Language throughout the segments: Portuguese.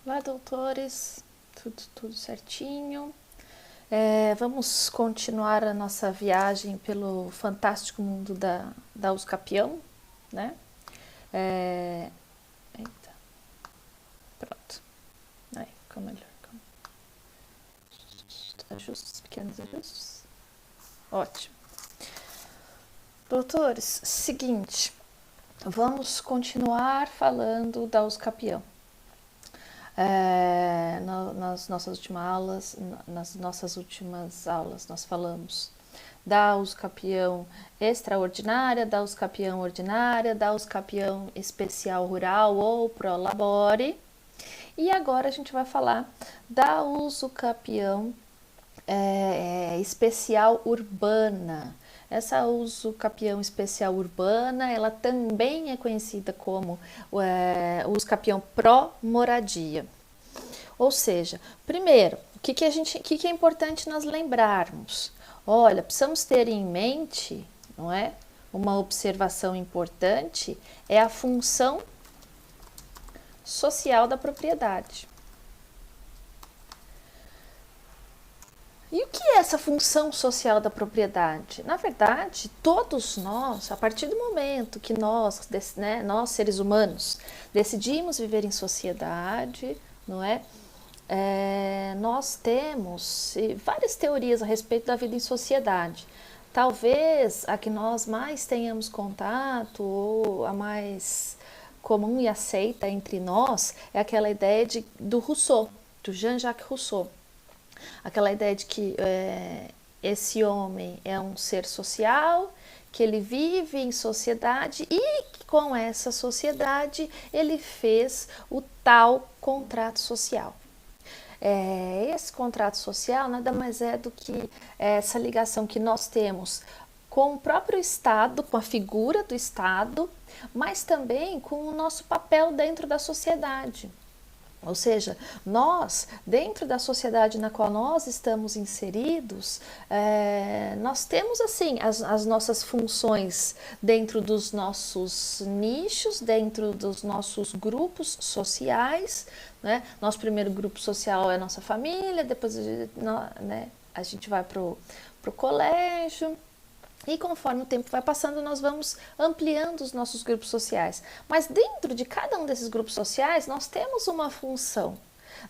Olá, doutores, tudo certinho. Vamos continuar a nossa viagem pelo fantástico mundo da Uscapião, né? Eita, pronto. Aí, ficou melhor. Ajustes, pequenos ajustes. Ótimo. Doutores, seguinte, vamos continuar falando da Uscapião. Nas nossas últimas aulas, nós falamos da Uscapião extraordinária, da Uscapião ordinária, da Uscapião especial rural ou prolabore. E agora a gente vai falar da Usucapião especial urbana. Essa usucapião especial urbana, ela também é conhecida como usucapião pró-moradia. Ou seja, primeiro, o que é importante nós lembrarmos? Olha, precisamos ter em mente, não é? Uma observação importante é a função social da propriedade. E o que é essa função social da propriedade? Na verdade, todos nós, a partir do momento que nós seres humanos, decidimos viver em sociedade, não é? Nós temos várias teorias a respeito da vida em sociedade. Talvez a que nós mais tenhamos contato, ou a mais comum e aceita entre nós, é aquela ideia do Rousseau, do Jean-Jacques Rousseau. Aquela ideia de que esse homem é um ser social, que ele vive em sociedade e que com essa sociedade ele fez o tal contrato social. Esse contrato social nada mais é do que essa ligação que nós temos com o próprio Estado, com a figura do Estado, mas também com o nosso papel dentro da sociedade. Ou seja, nós, dentro da sociedade na qual nós estamos inseridos, nós temos assim as nossas funções dentro dos nossos nichos, dentro dos nossos grupos sociais, né? Nosso primeiro grupo social é a nossa família, depois a gente vai para o colégio. E conforme o tempo vai passando, nós vamos ampliando os nossos grupos sociais. Mas dentro de cada um desses grupos sociais, nós temos uma função.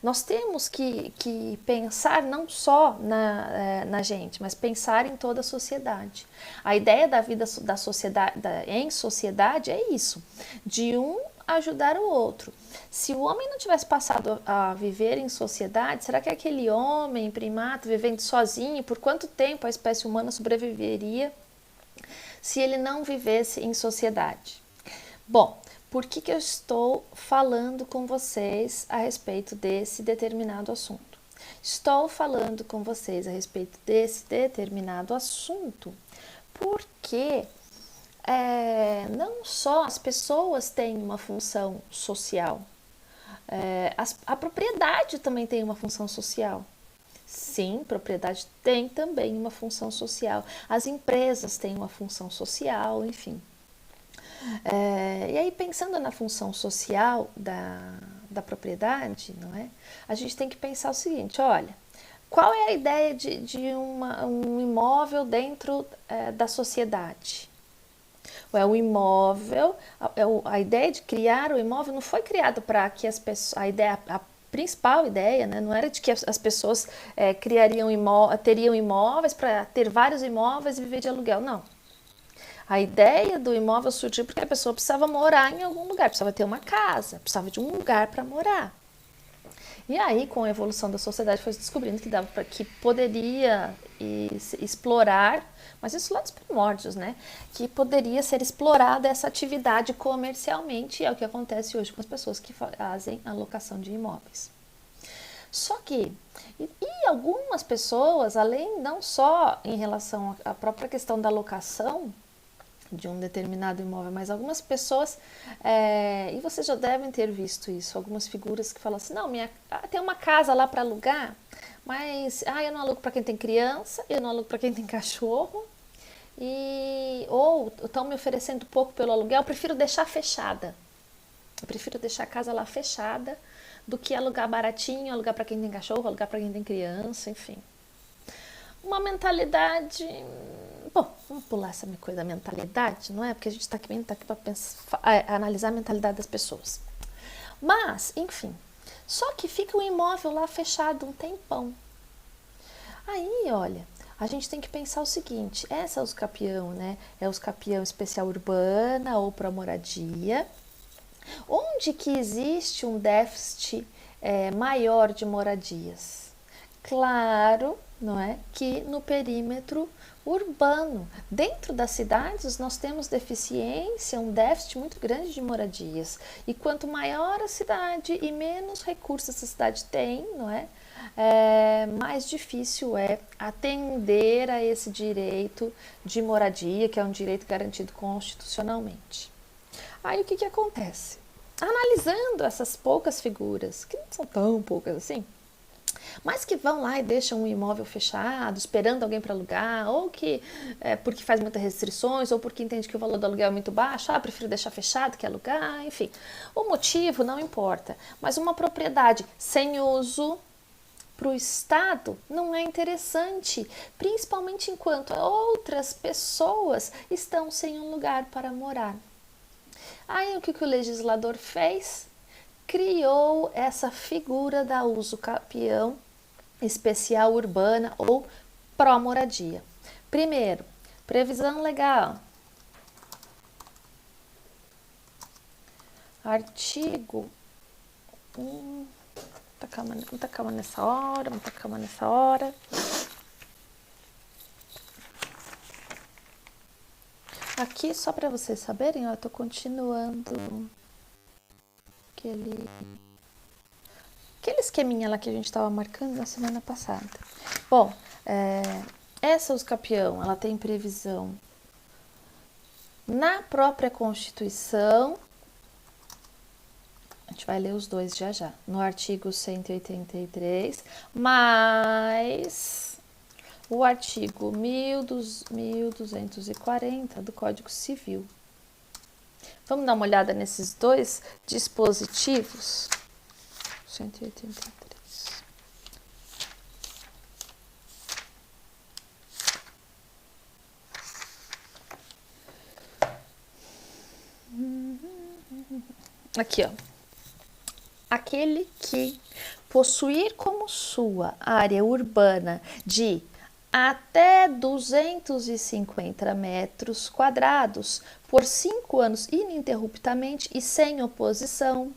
Nós temos que pensar não só na gente, mas pensar em toda a sociedade. A ideia da vida da sociedade, em sociedade é isso, de um ajudar o outro. Se o homem não tivesse passado a viver em sociedade, será que aquele homem primato vivendo sozinho, por quanto tempo a espécie humana sobreviveria se ele não vivesse em sociedade? Bom, por que eu estou falando com vocês a respeito desse determinado assunto? Estou falando com vocês a respeito desse determinado assunto porque não só as pessoas têm uma função social, a propriedade também tem uma função social. Sim, propriedade tem também uma função social. As empresas têm uma função social, enfim. E aí, pensando na função social da propriedade, não é? A gente tem que pensar o seguinte, olha, qual é a ideia de um imóvel dentro da sociedade? O imóvel, a ideia de criar o imóvel não foi criado para que as pessoas, a principal ideia, né, não era de que as pessoas teriam imóveis para ter vários imóveis e viver de aluguel, não. A ideia do imóvel surgiu porque a pessoa precisava morar em algum lugar, precisava ter uma casa, precisava de um lugar para morar. E aí, com a evolução da sociedade, foi descobrindo que poderia explorar, mas isso lá dos primórdios, né? Que poderia ser explorada essa atividade comercialmente, e é o que acontece hoje com as pessoas que fazem a locação de imóveis. Só que, e algumas pessoas, além não só em relação à própria questão da locação de um determinado imóvel, mas algumas pessoas, e vocês já devem ter visto isso, algumas figuras que falam assim, não, tem uma casa lá para alugar, mas eu não alugo para quem tem criança, eu não alugo para quem tem cachorro, ou estão me oferecendo pouco pelo aluguel, eu prefiro deixar fechada. Eu prefiro deixar a casa lá fechada do que alugar baratinho, alugar para quem tem cachorro, alugar para quem tem criança, enfim. Uma mentalidade. Bom, vamos pular essa coisa da mentalidade, não é? Porque a gente está aqui para analisar a mentalidade das pessoas. Mas, enfim, só que fica o imóvel lá fechado um tempão. Aí, olha, a gente tem que pensar o seguinte: essa é os capião, né? É os capião especial urbana ou para moradia. Onde que existe um déficit maior de moradias? Claro, não é? Que no perímetro urbano. Dentro das cidades nós temos deficiência, um déficit muito grande de moradias. E quanto maior a cidade e menos recursos essa cidade tem, não é? Mais difícil é atender a esse direito de moradia, que é um direito garantido constitucionalmente. Aí o que acontece? Analisando essas poucas figuras, que não são tão poucas assim, mas que vão lá e deixam um imóvel fechado, esperando alguém para alugar, ou que porque faz muitas restrições, ou porque entende que o valor do aluguel é muito baixo, prefiro deixar fechado que alugar, enfim. O motivo não importa, mas uma propriedade sem uso para o Estado não é interessante, principalmente enquanto outras pessoas estão sem um lugar para morar. Aí o que o legislador fez? Criou essa figura da uso capião especial urbana ou pró-moradia. Primeiro, previsão legal. Artigo. Muita calma nessa hora, muita calma nessa hora. Aqui, só para vocês saberem, eu estou continuando aquele esqueminha lá que a gente estava marcando na semana passada. Bom, essa usucapião, ela tem previsão na própria Constituição. A gente vai ler os dois já. No artigo 183, mais o artigo 1240 do Código Civil. Vamos dar uma olhada nesses dois dispositivos? 183. Aqui, ó. Aquele que possuir como sua área urbana de até 250 metros quadrados por 5 anos ininterruptamente e sem oposição,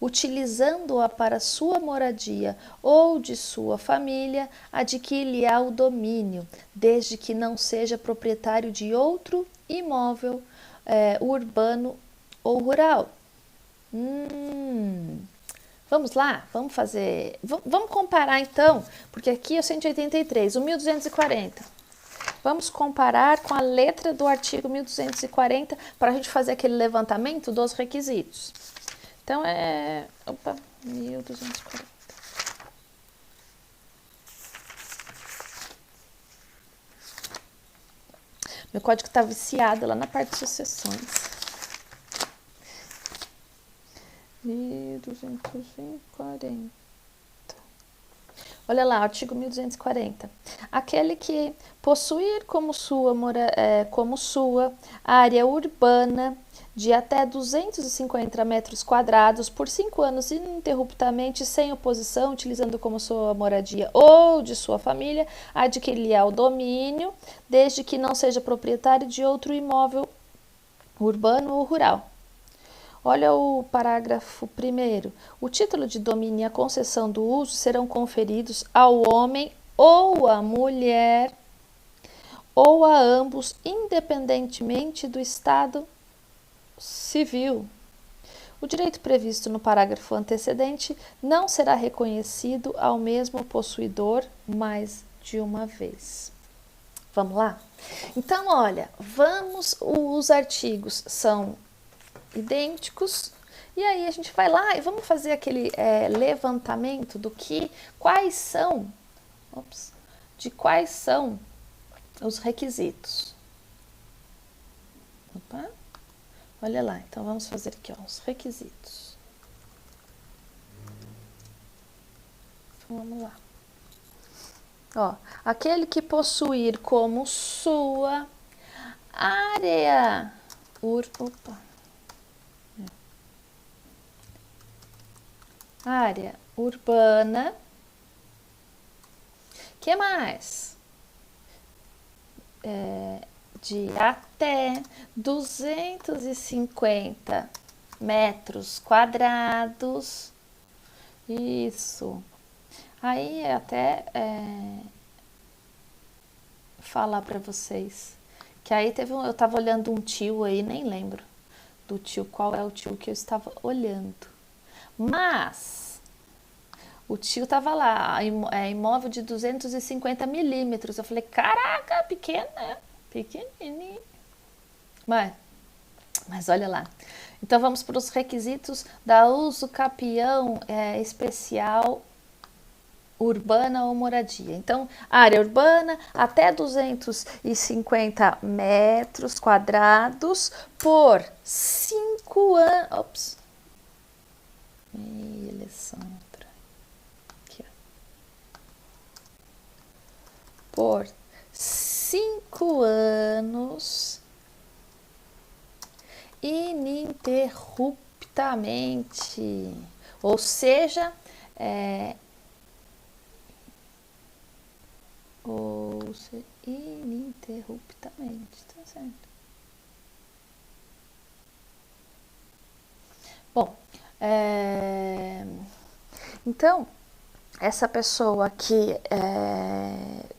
utilizando-a para sua moradia ou de sua família, adquirirá o domínio, desde que não seja proprietário de outro imóvel urbano ou rural. Vamos lá, vamos fazer, vamos comparar então, porque aqui é o 183, o 1240. Vamos comparar com a letra do artigo 1240 para a gente fazer aquele levantamento dos requisitos. Então, 1240. Meu código está viciado lá na parte de sucessões. 1240. Olha lá, artigo 1240. Aquele que possuir como sua área urbana de até 250 metros quadrados por 5 anos ininterruptamente, sem oposição, utilizando como sua moradia ou de sua família, adquirirá o domínio, desde que não seja proprietário de outro imóvel urbano ou rural. Olha o parágrafo 1º. O título de domínio e a concessão do uso serão conferidos ao homem ou à mulher ou a ambos, independentemente do estado civil. O direito previsto no parágrafo antecedente não será reconhecido ao mesmo possuidor mais de uma vez. Vamos lá? Então, olha, os artigos são idênticos, e aí a gente vai lá e vamos fazer aquele levantamento quais são os requisitos. Olha lá, então vamos fazer aqui, ó, os requisitos. Então, vamos lá. Ó, aquele que possuir como sua área área urbana. Que mais? De até 250 metros quadrados. Isso. Aí até falar para vocês que aí eu estava olhando um tio aí, nem lembro do tio, qual é o tio que eu estava olhando. Mas o tio tava lá, imóvel de 250 milímetros. Eu falei, caraca, pequeno, né? Pequenininho. Mas olha lá. Então vamos para os requisitos da uso capião especial urbana ou moradia. Então, área urbana até 250 metros quadrados por 5 anos. Ops. Alessandra. Aqui, ó. Por 5 anos ininterruptamente. Ou seja, ininterruptamente, tá certo? Bom, então, essa pessoa que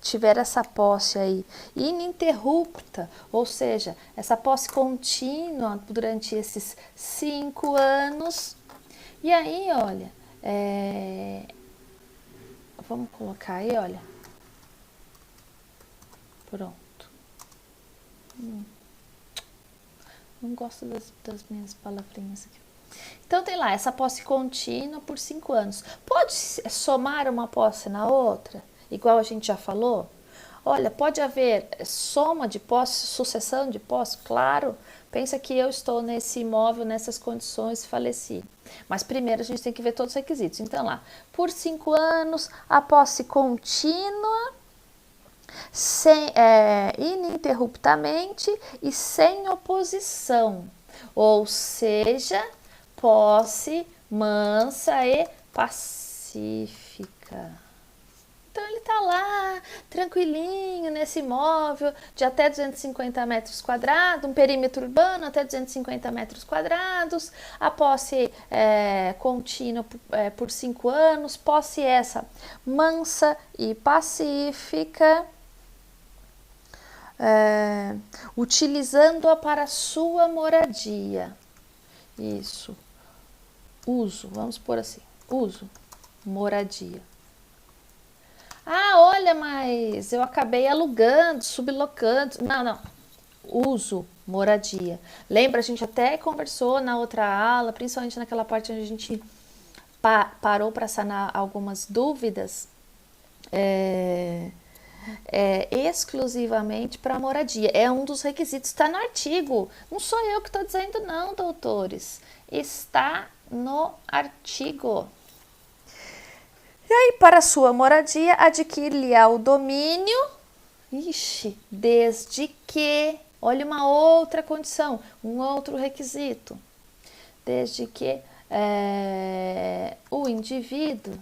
tiver essa posse aí ininterrupta, ou seja, essa posse contínua durante esses 5 anos, e aí, olha, vamos colocar aí, olha, pronto. Não gosto das minhas palavrinhas aqui. Então tem lá essa posse contínua por 5 anos. Pode somar uma posse na outra, igual a gente já falou? Olha, pode haver soma de posse, sucessão de posse, claro. Pensa que eu estou nesse imóvel, nessas condições e faleci. Mas primeiro a gente tem que ver todos os requisitos. Então lá, por 5 anos, a posse contínua, ininterruptamente e sem oposição. Ou seja, posse mansa e pacífica. Então ele está lá, tranquilinho, nesse imóvel de até 250 metros quadrados, um perímetro urbano até 250 metros quadrados, a posse contínua por 5 anos, posse essa mansa e pacífica, utilizando-a para sua moradia. Isso. Uso, vamos pôr assim, uso, moradia. Ah, olha, mas eu acabei alugando, sublocando. Não. Uso, moradia. Lembra, a gente até conversou na outra aula, principalmente naquela parte onde a gente parou para sanar algumas dúvidas, exclusivamente para moradia. É um dos requisitos, está no artigo. Não sou eu que estou dizendo não, doutores. Está no artigo. E aí, para sua moradia, adquire-lhe-á o domínio, desde que, olha uma outra condição, um outro requisito, desde que o indivíduo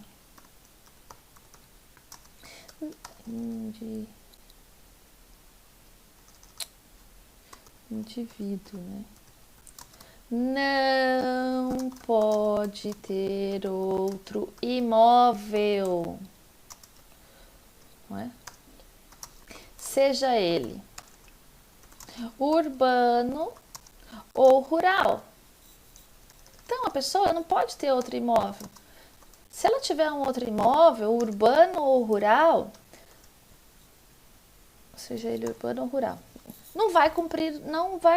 né? Não pode ter outro imóvel, não é? Seja ele urbano ou rural. Então a pessoa não pode ter outro imóvel. Se ela tiver um outro imóvel, urbano ou rural, seja ele urbano ou rural, não vai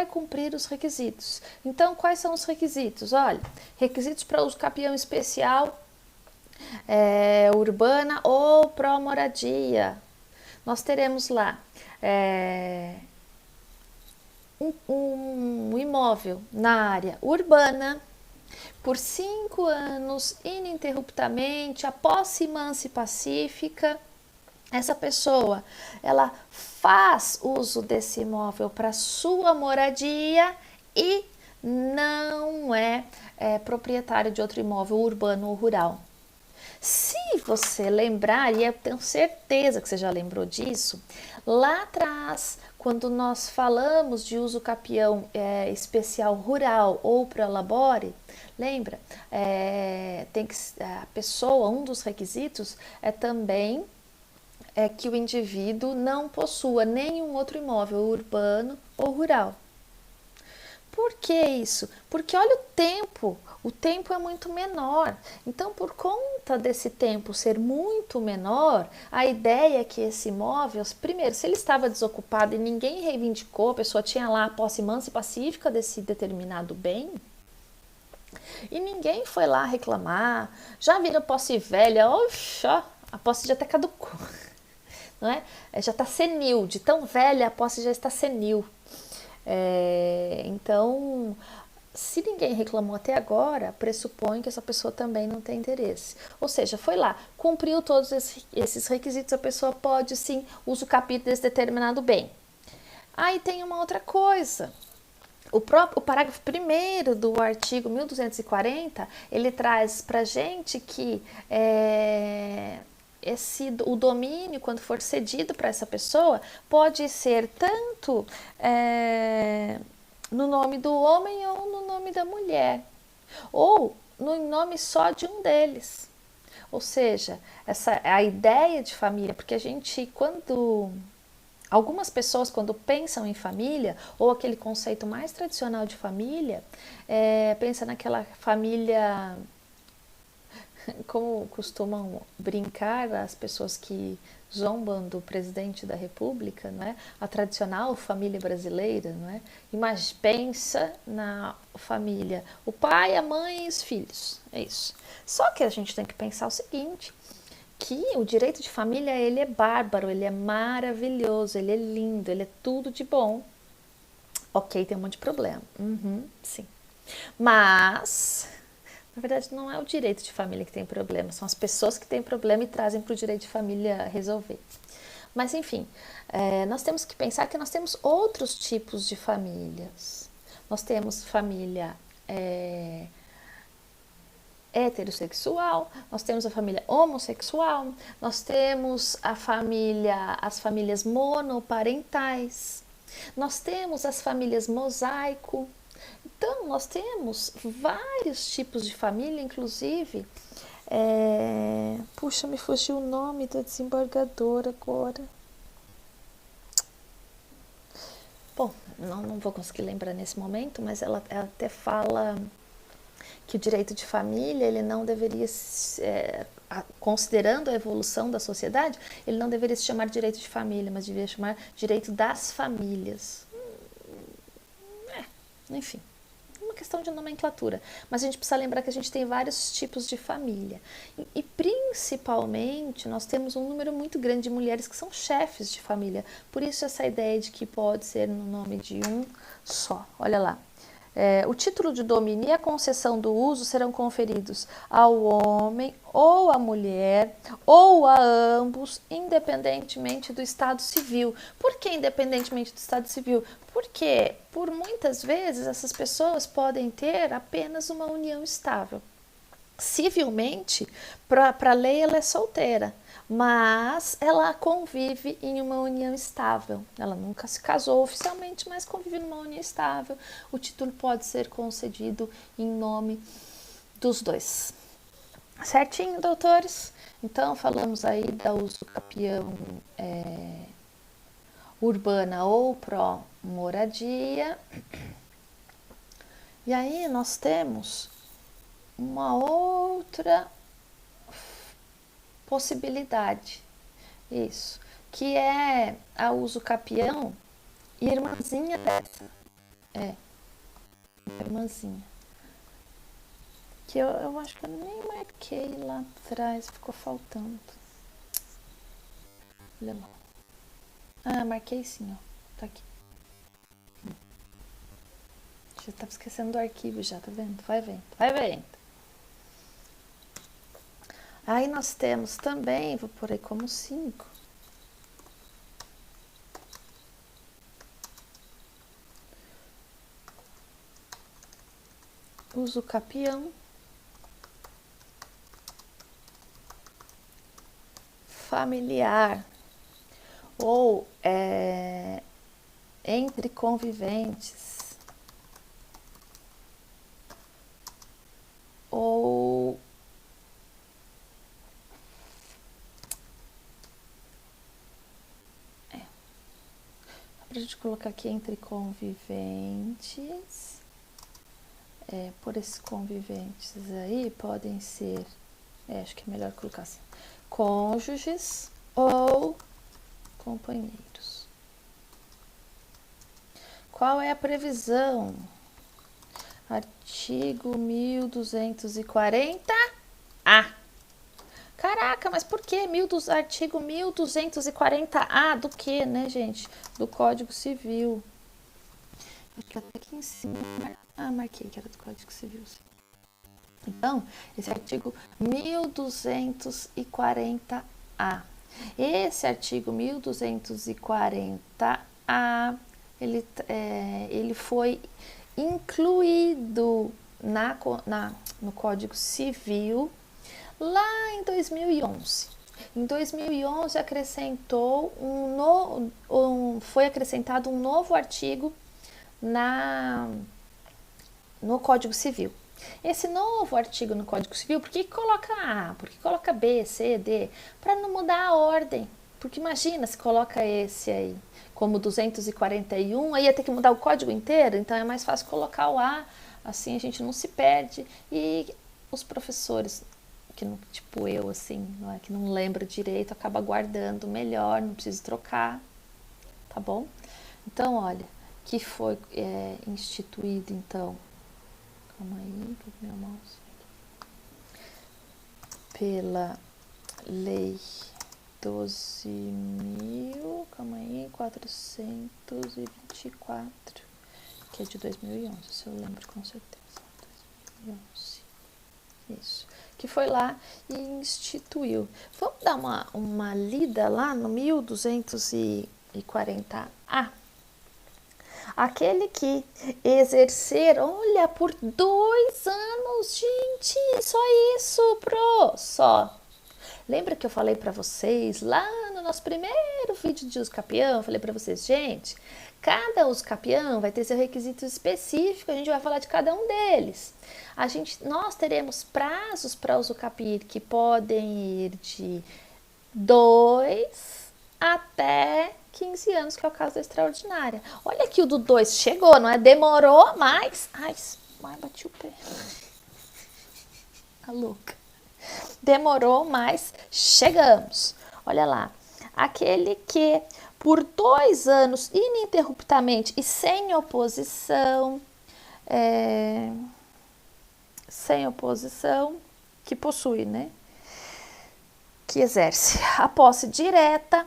cumprir os requisitos. Então, quais são os requisitos? Olha, requisitos para uso capião especial, urbana ou pró-moradia. Nós teremos lá um imóvel na área urbana por 5 anos ininterruptamente, a posse mansa e pacífica, essa pessoa ela faz uso desse imóvel para sua moradia e não é proprietário de outro imóvel urbano ou rural. Se você lembrar, e eu tenho certeza que você já lembrou disso, lá atrás, quando nós falamos de uso capião especial rural ou pro labore, lembra? Tem que a pessoa, um dos requisitos é também que o indivíduo não possua nenhum outro imóvel urbano ou rural. Por que isso? Porque olha o tempo é muito menor. Então, por conta desse tempo ser muito menor, a ideia é que esse imóvel, primeiro, se ele estava desocupado e ninguém reivindicou, a pessoa tinha lá a posse mansa e pacífica desse determinado bem, e ninguém foi lá reclamar, já vira posse velha, oxa, a posse já até caducou, não é? Já está senil, de tão velha a posse já está senil. Então, se ninguém reclamou até agora, pressupõe que essa pessoa também não tem interesse. Ou seja, foi lá, cumpriu todos esses requisitos, a pessoa pode sim usufruir desse determinado bem. Aí tem uma outra coisa. O parágrafo 1º do artigo 1240, ele traz para gente que o domínio, quando for cedido para essa pessoa, pode ser tanto no nome do homem ou no nome da mulher, ou no nome só de um deles. Ou seja, a ideia de família, porque a gente, algumas pessoas, quando pensam em família, ou aquele conceito mais tradicional de família, pensa naquela família, como costumam brincar as pessoas que zombam do presidente da República, não é? A tradicional família brasileira, não é? Mas pensa na família, o pai, a mãe e os filhos, é isso. Só que a gente tem que pensar o seguinte, que o direito de família, ele é bárbaro, ele é maravilhoso, ele é lindo, ele é tudo de bom. Ok, tem um monte de problema. Sim. Mas, na verdade, não é o direito de família que tem problema, são as pessoas que têm problema e trazem para o direito de família resolver. Mas, enfim, nós temos que pensar que nós temos outros tipos de famílias. Nós temos família heterossexual, nós temos a família homossexual, nós temos as famílias monoparentais, nós temos as famílias mosaico. Então, nós temos vários tipos de família, inclusive. Puxa, me fugiu o nome da desembargadora agora. Bom, não vou conseguir lembrar nesse momento, mas ela até fala que o direito de família, ele não deveria, considerando a evolução da sociedade, ele não deveria se chamar de direito de família, mas deveria chamar direito das famílias. Enfim, uma questão de nomenclatura. Mas a gente precisa lembrar que a gente tem vários tipos de família. E principalmente, nós temos um número muito grande de mulheres que são chefes de família. Por isso essa ideia de que pode ser no nome de um só. Olha lá. O título de domínio e a concessão do uso serão conferidos ao homem ou à mulher ou a ambos, independentemente do estado civil. Por que independentemente do estado civil? Porque, por muitas vezes, essas pessoas podem ter apenas uma união estável. Civilmente, para a lei, ela é solteira, mas ela convive em uma união estável. Ela nunca se casou oficialmente, mas convive numa união estável. O título pode ser concedido em nome dos dois. Certinho, doutores? Então, falamos aí da usucapião urbana ou pró-moradia. E aí nós temos uma outra possibilidade, isso, que é a usucapião irmãzinha dessa, irmãzinha, que eu acho que eu nem marquei lá atrás, ficou faltando, olha lá, marquei sim, ó, tá aqui, Já estava esquecendo do arquivo já, tá vendo? Vai vendo, vai vendo. Aí nós temos também, vou pôr aí como 5. Uso capião. Familiar. Ou entre conviventes. Ou pra gente colocar aqui entre conviventes. Por esses conviventes aí podem ser, acho que é melhor colocar assim, cônjuges ou companheiros. Qual é a previsão? Artigo 1240A. Caraca, mas por que artigo 1240A do que, né, gente? Do Código Civil. Acho que até aqui em cima. Marquei que era do Código Civil. Sim. Então, esse artigo 1240A. Esse artigo 1240A, ele foi incluído no Código Civil lá em 2011. Em 2011 foi acrescentado um novo artigo no Código Civil. Esse novo artigo no Código Civil, por que coloca A? Por que coloca B, C, D? Para não mudar a ordem. Porque imagina se coloca esse aí como 241, aí ia ter que mudar o código inteiro, então é mais fácil colocar o A, assim a gente não se perde. E os professores, que não, tipo eu, assim, não é, que não lembra direito, acaba guardando melhor, não precisa trocar, tá bom? Então, olha, que foi instituído, então, calma aí, meu mouse, pela lei 12.424, que é de 2011, se eu lembro com certeza, 2011, isso, que foi lá e instituiu. Vamos dar uma lida lá no 1240A. Aquele que exercer, olha, por 2 anos, gente, só isso, só. Lembra que eu falei para vocês lá no nosso primeiro vídeo de uso capião? Eu falei para vocês, gente, cada uso capião vai ter seu requisito específico, a gente vai falar de cada um deles. Nós teremos prazos para uso capião que podem ir de 2 até 15 anos, que é o caso da extraordinária. Olha aqui o do 2 chegou, não é? Demorou, mas... Ai, bati o pé. Tá louca. Demorou, mas chegamos. Olha lá. Aquele que por 2 anos, ininterruptamente e sem oposição, que possui, né? Que exerce a posse direta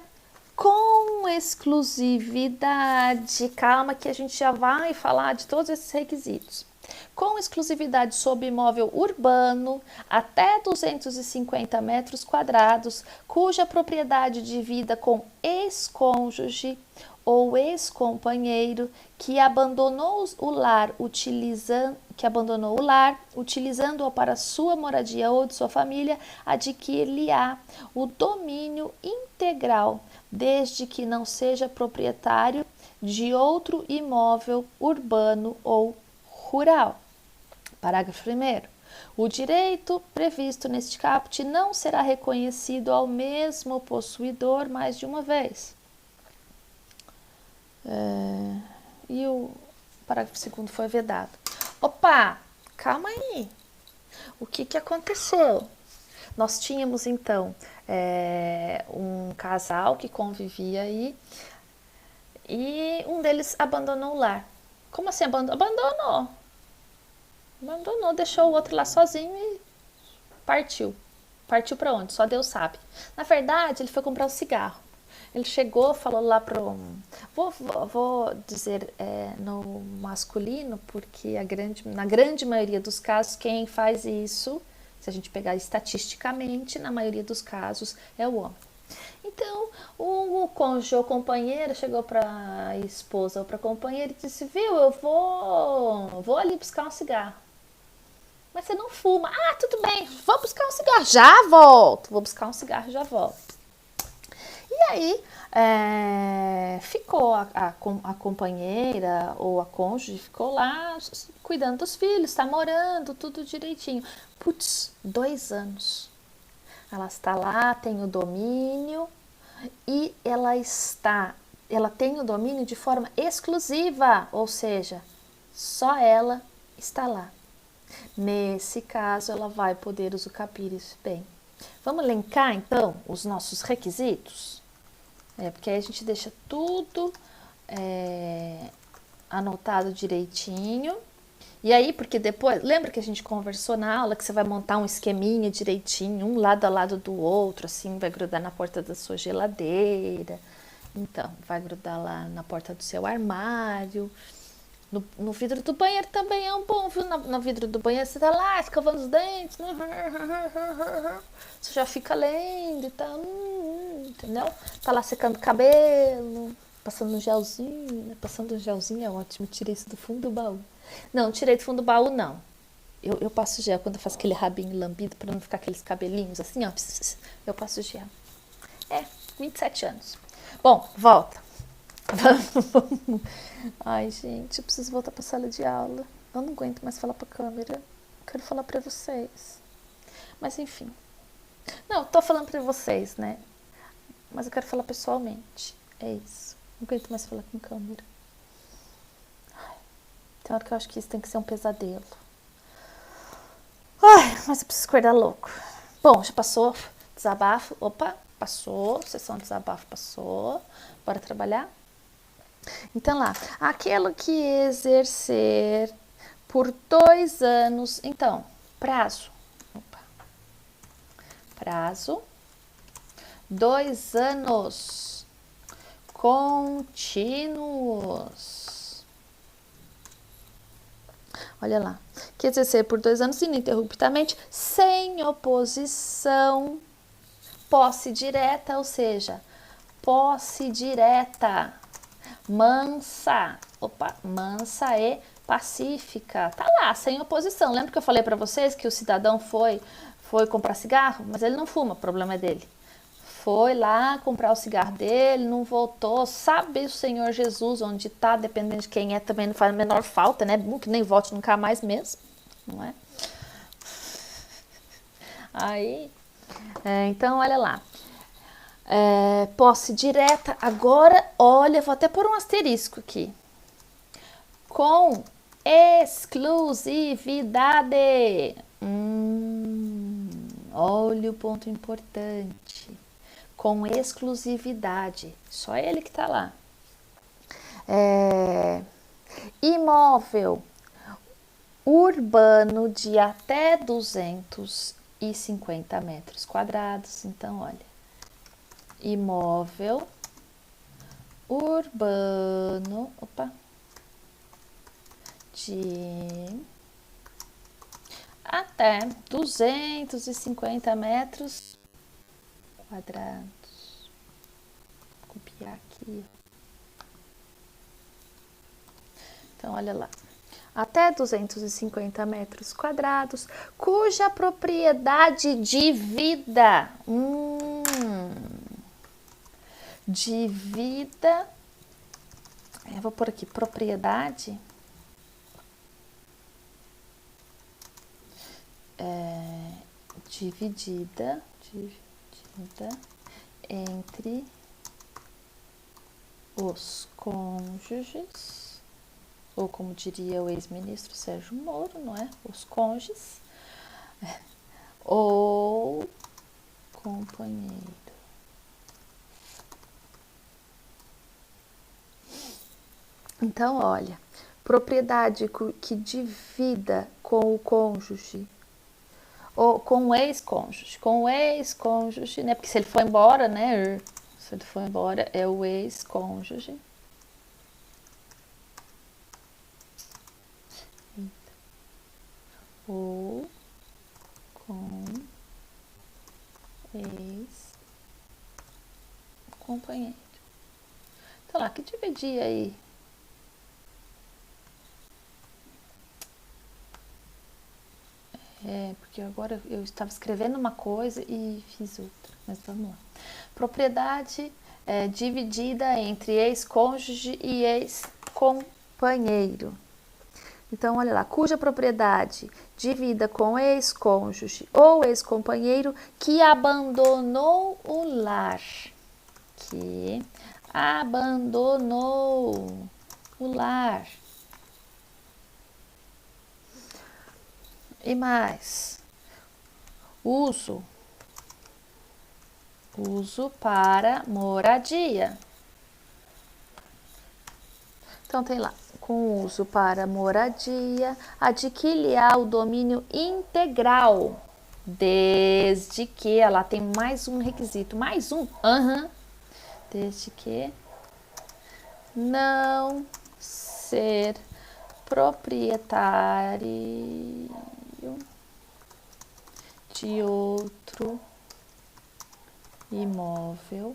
com exclusividade. Calma que a gente já vai falar de todos esses requisitos. Com exclusividade sobre imóvel urbano até 250 metros quadrados, cuja propriedade divida com ex-cônjuge ou ex-companheiro que abandonou o lar utilizando-o para sua moradia ou de sua família, adquirir-lhe-á o domínio integral, desde que não seja proprietário de outro imóvel urbano ou rural. Parágrafo 1º. O direito previsto neste caput não será reconhecido ao mesmo possuidor mais de uma vez. E o parágrafo 2º foi vedado. Opa, calma aí. O que aconteceu? Nós tínhamos, então, um casal que convivia aí e um deles abandonou o lar. Como assim abandonou? Abandonou, deixou o outro lá sozinho e partiu. Partiu para onde? Só Deus sabe. Na verdade, ele foi comprar um cigarro. Ele chegou, falou lá pro... Vou dizer no masculino, porque na grande maioria dos casos, quem faz isso, se a gente pegar estatisticamente, na maioria dos casos, é o homem. Então, o cônjuge ou companheiro chegou para a esposa ou para a companheira e disse, viu, eu vou ali buscar um cigarro. Mas você não fuma. Ah, tudo bem, vou buscar um cigarro, já volto. Vou buscar um cigarro, já volto. E aí, ficou a companheira ou a cônjuge, ficou lá cuidando dos filhos, tá morando, tudo direitinho. Putz, 2 anos. Ela está lá, tem o domínio e ela tem o domínio de forma exclusiva, ou seja, só ela está lá. Nesse caso, ela vai poder usufruir isso bem. Vamos elencar, então, os nossos requisitos? Porque aí a gente deixa tudo anotado direitinho. E aí, porque depois, lembra que a gente conversou na aula que você vai montar um esqueminha direitinho, um lado a lado do outro, assim, vai grudar na porta da sua geladeira. Então, vai grudar lá na porta do seu armário. No vidro do banheiro também é um bom, viu? No vidro do banheiro você tá lá escovando os dentes, você já fica lendo e tal, entendeu? Tá lá secando o cabelo, passando um gelzinho, né? Passando um gelzinho é ótimo, tirei isso do fundo do baú. Não, tirei do fundo do baú não. Eu passo gel quando eu faço aquele rabinho lambido pra não ficar aqueles cabelinhos assim, ó. Eu passo gel. 27 anos. Bom, volta. Vamos. Ai, gente, eu preciso voltar pra sala de aula. Eu não aguento mais falar pra câmera. Quero falar pra vocês. Mas enfim. Não, tô falando pra vocês, né? Mas eu quero falar pessoalmente. É isso. Não aguento mais falar com câmera. Tem hora que eu acho que isso tem que ser um pesadelo. Ai, mas eu preciso acordar louco. Bom, já passou. Desabafo. Opa, passou. Sessão de desabafo passou. Bora trabalhar? Então lá, aquilo que exercer por 2 anos, então, prazo, 2 anos contínuos. Olha lá, que exercer por 2 anos ininterruptamente, sem oposição, posse direta, ou seja, posse direta. Mansa e pacífica. Tá lá, sem oposição. Lembra que eu falei para vocês que o cidadão foi comprar cigarro? Mas ele não fuma, o problema é dele. Foi lá comprar o cigarro dele, não voltou. Sabe o Senhor Jesus onde tá, dependendo de quem é, também não faz a menor falta, né? Que nem volte nunca mais mesmo, não é? Aí, então, olha lá. Posse direta. Agora, olha, vou até pôr um asterisco aqui. Com exclusividade. Olha o ponto importante. Com exclusividade. Só ele que tá lá. Imóvel urbano de até 250 metros quadrados. Então, olha. Imóvel urbano, de até 250 metros quadrados. Vou copiar aqui. Então, olha lá. Até 250 metros quadrados, cuja propriedade de vida de vida, eu vou pôr aqui, propriedade, dividida entre os cônjuges, ou como diria o ex-ministro Sérgio Moro, não é? Os cônjuges, ou companheiro. Então, olha, propriedade que divida com o cônjuge, ou com o ex-cônjuge, né? Porque se ele for embora, né? Se ele for embora, é o ex-cônjuge. Ou com ex-companheiro. Então lá, que dividir aí? Porque agora eu estava escrevendo uma coisa e fiz outra, mas vamos lá. Propriedade dividida entre ex-cônjuge e ex-companheiro. Então, olha lá, cuja propriedade divida com ex-cônjuge ou ex-companheiro que abandonou o lar. Que abandonou o lar. E mais, uso para moradia. Então tem lá, com uso para moradia, adquirirá o domínio integral, desde que ela tem mais um requisito, desde que não ser proprietário de outro imóvel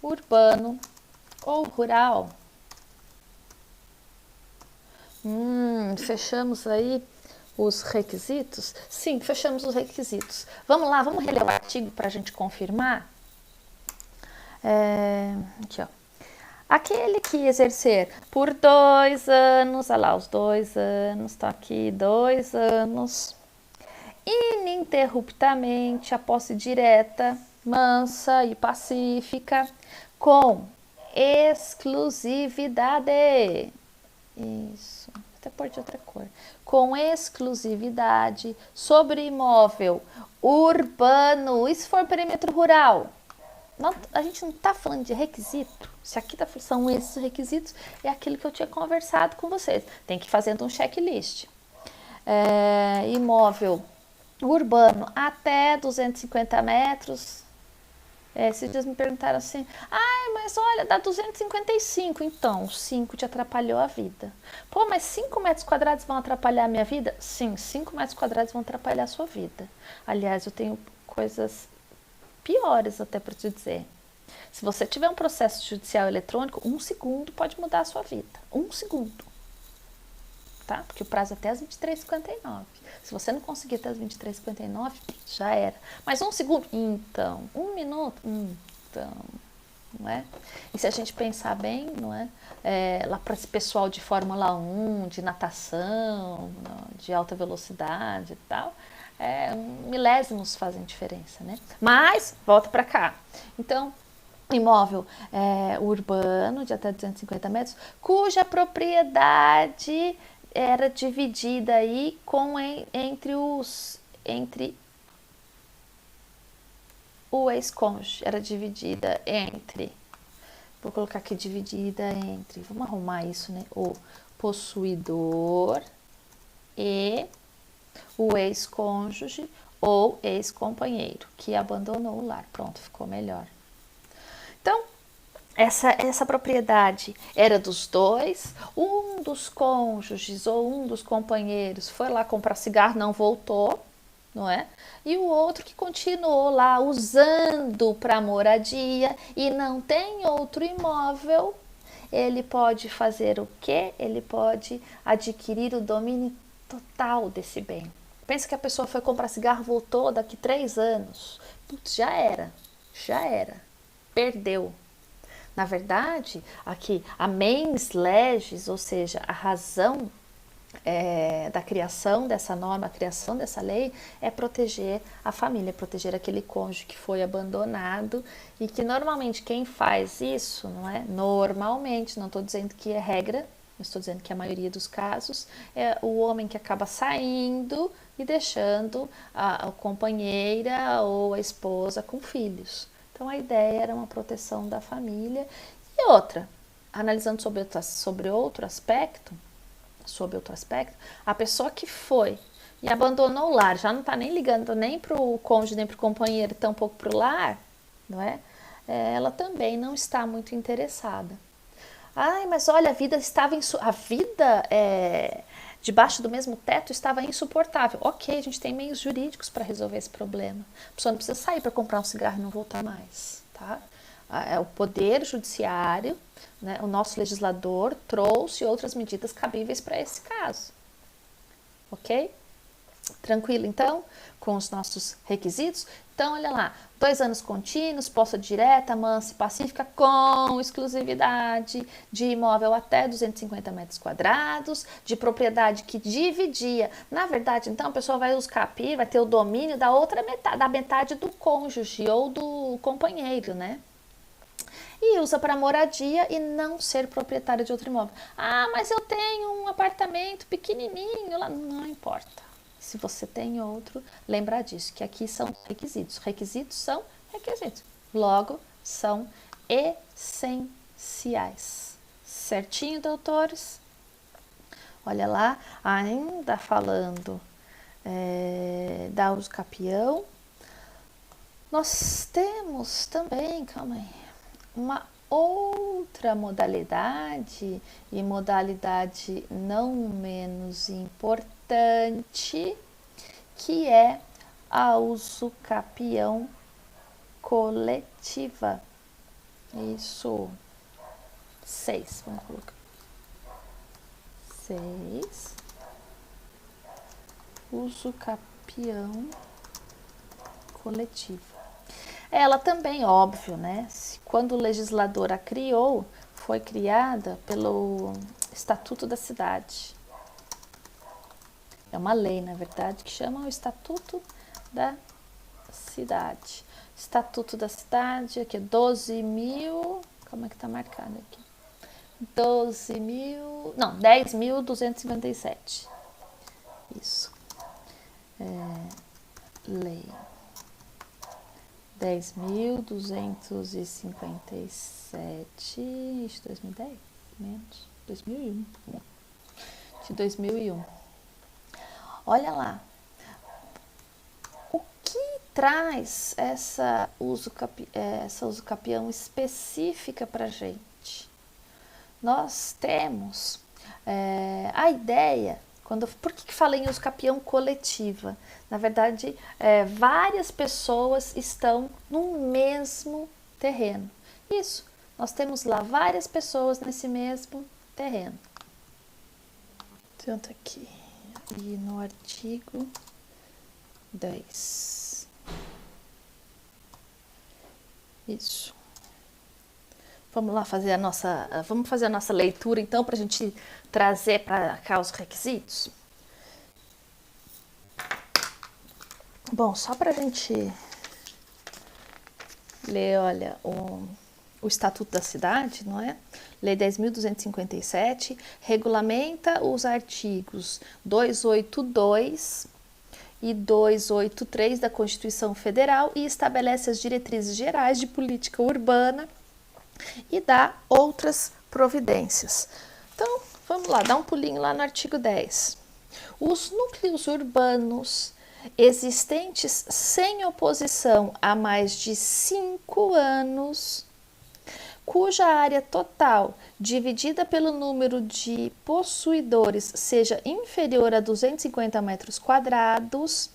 urbano ou rural. Fechamos aí os requisitos? Sim, fechamos os requisitos. Vamos lá, vamos reler o artigo para a gente confirmar? Aqui, ó. Aquele que exercer por 2 anos, olha lá, os 2 anos, tá aqui, 2 anos, ininterruptamente a posse direta, mansa e pacífica, com exclusividade. Isso, até pôr de outra cor. Com exclusividade sobre imóvel urbano, e se for perímetro rural? Não, a gente não está falando de requisito. Se aqui são esses requisitos, é aquilo que eu tinha conversado com vocês. Tem que ir fazendo um checklist. Imóvel urbano até 250 metros. Esses dias me perguntaram assim, mas olha, dá 255. Então, 5 te atrapalhou a vida. Pô, mas 5 metros quadrados vão atrapalhar a minha vida? Sim, 5 metros quadrados vão atrapalhar a sua vida. Aliás, eu tenho coisas piores até para te dizer. Se você tiver um processo judicial eletrônico, 1 segundo pode mudar a sua vida. 1 segundo. Tá? Porque o prazo é até as 23h59. Se você não conseguir até as 23h59, já era. Mas 1 segundo? Então. 1 minuto? Então. Não é? E se a gente pensar bem, não é? Lá para esse pessoal de Fórmula 1, de natação, de alta velocidade e tal, milésimos fazem diferença, né? Mas, volta para cá. Então, imóvel urbano de até 250 metros, cuja propriedade era dividida aí entre o ex-cônjuge, era dividida entre, vou colocar aqui dividida entre, vamos arrumar isso, né? O possuidor e o ex-cônjuge ou ex-companheiro que abandonou o lar. Pronto, ficou melhor. Então, essa propriedade era dos dois, um dos cônjuges ou um dos companheiros foi lá comprar cigarro, não voltou, não é? E o outro que continuou lá usando para moradia e não tem outro imóvel, ele pode fazer o quê? Ele pode adquirir o domínio total desse bem. Pensa que a pessoa foi comprar cigarro, voltou daqui 3 anos. Putz, já era. Perdeu. Na verdade, aqui a mens legis, ou seja, a razão da criação dessa norma, a criação dessa lei, é proteger a família, proteger aquele cônjuge que foi abandonado e que normalmente quem faz isso, não é? Normalmente, não estou dizendo que é regra, estou dizendo que a maioria dos casos é o homem que acaba saindo e deixando a companheira ou a esposa com filhos. Então a ideia era uma proteção da família. E outra, analisando sobre outro aspecto, a pessoa que foi e abandonou o lar, já não está nem ligando nem para o cônjuge, nem para o companheiro, tampouco para o lar, não é? Ela também não está muito interessada. Ai, mas olha, a vida debaixo do mesmo teto estava insuportável. Ok, a gente tem meios jurídicos para resolver esse problema. A pessoa não precisa sair para comprar um cigarro e não voltar mais, tá? O poder judiciário, né, o nosso legislador trouxe outras medidas cabíveis para esse caso. Ok? Tranquilo, então, com os nossos requisitos? Então, olha lá, 2 anos contínuos, posse direta, mansa e pacífica, com exclusividade de imóvel até 250 metros quadrados, de propriedade que dividia. Na verdade, então, a pessoa vai usufruir, vai ter o domínio da outra metade, da metade do cônjuge ou do companheiro, né? E usa para moradia e não ser proprietário de outro imóvel. Ah, mas eu tenho um apartamento pequenininho lá. Não importa. Se você tem outro, lembra disso, que aqui são requisitos. Requisitos são requisitos. Logo, são essenciais. Certinho, doutores? Olha lá, ainda falando da uso capião, nós temos também, calma aí, uma outra modalidade, e modalidade não menos importante, que é a usucapião coletiva. Isso. 6, vamos colocar. 6. Usucapião coletiva. Ela também, óbvio, né? Quando o legislador a criou, foi criada pelo Estatuto da Cidade. É uma lei, na verdade, que chama o Estatuto da Cidade. Estatuto da Cidade, aqui é 12.000, como é que tá marcado aqui? 10.257. Isso. Lei 10.257 de 2010, menos 2001, de 2001. Olha lá, o que traz essa usucapião específica para a gente? Nós temos a ideia. Por que fala em usucapião coletiva? Na verdade, várias pessoas estão no mesmo terreno. Isso, nós temos lá várias pessoas nesse mesmo terreno. Tanto aqui, e no artigo 10. Isso. Vamos lá fazer a nossa leitura, então, para a gente trazer para cá os requisitos. Bom, só para a gente ler, olha, o Estatuto da Cidade, não é? Lei 10.257, regulamenta os artigos 282 e 283 da Constituição Federal e estabelece as diretrizes gerais de política urbana e dá outras providências. Então, vamos lá, dá um pulinho lá no artigo 10. Os núcleos urbanos existentes sem oposição há mais de 5 anos, cuja área total dividida pelo número de possuidores seja inferior a 250 metros quadrados,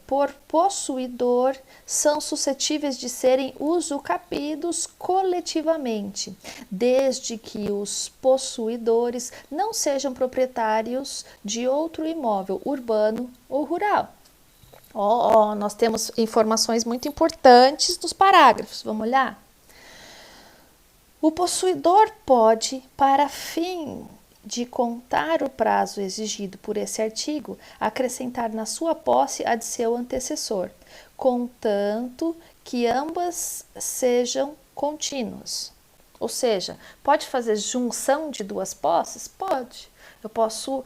por possuidor, são suscetíveis de serem usucapidos coletivamente, desde que os possuidores não sejam proprietários de outro imóvel urbano ou rural. Nós temos informações muito importantes nos parágrafos, vamos olhar? O possuidor pode, para fim de contar o prazo exigido por esse artigo, acrescentar na sua posse a de seu antecessor, contanto que ambas sejam contínuas. Ou seja, pode fazer junção de 2 posses? Pode. Eu posso